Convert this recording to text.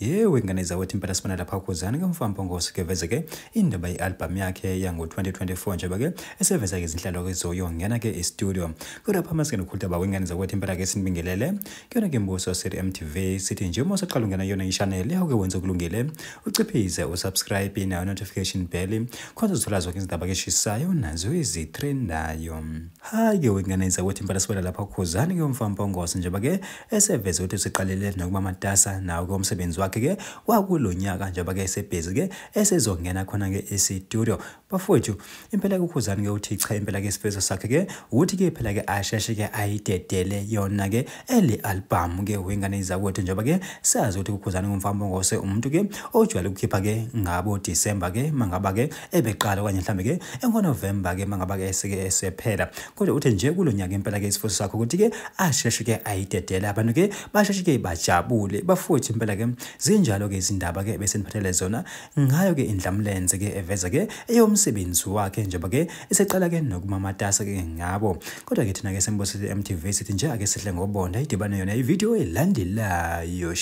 Yewe ngane zawethu impela sibona lapha ukhuzana ke mfampongosi ke veze ke indaba yealbum yakhe yango 2024 nje ke eseveza ke izinhlalo ke zoyongena ke e-studio. Kodwa pha masike nokhulta ba wengane zawethu impela ke sinibingelele kuyona ke imbuso seri MTV sithi nje uma usaqala ungena yona i-channel yawo ke wenza kulungile uciphize usubscribe na notification bell khona uzothola zonke izindaba ke shisayo nazo ezitrendayo. Hayi ke wengane zawethu impela sibona lapha ukhuzana ke mfampongosi nje ke eseveza ukuthi siqalele nokuba matasa nawo ke umsebenzi wakhe ke wakulonyaka njengoba ke esebhizi ke esezongena khona ke e-studio. Bafowethu impela ke ukhuzana ke uthi cha impela ke isifiso sakhe ke uthi ke phela ke asheshe ke ayidedele yona ke ele album ke wengane zakwethu njengoba ke sazi ukuthi ukhuzana ngumfampongosi umuntu ke ojwayele ukukhipha ke ngabo December ke mangaba ke ebeqala okanye mhlambe ke ngoNovember ke mangaba ke esephela. Kodwa uthi nje kulonyaka impela ke isifiso sakhe ukuthi ke asheshe ke ayidedele abantu ke basheshe ke bajabule. Bafowethu impela ke zinjalo ke izindaba ke bese niphathele zona ngayo ke indlamlenze ke eveza ke eyomsebenzi wakhe njengoba ke eseqala ke nokumamatasa ke ngabo. Kodwa ke thina ke sembosile MTV sithi nje ake sihle ngobonda idibane yona ivideo elandelayo.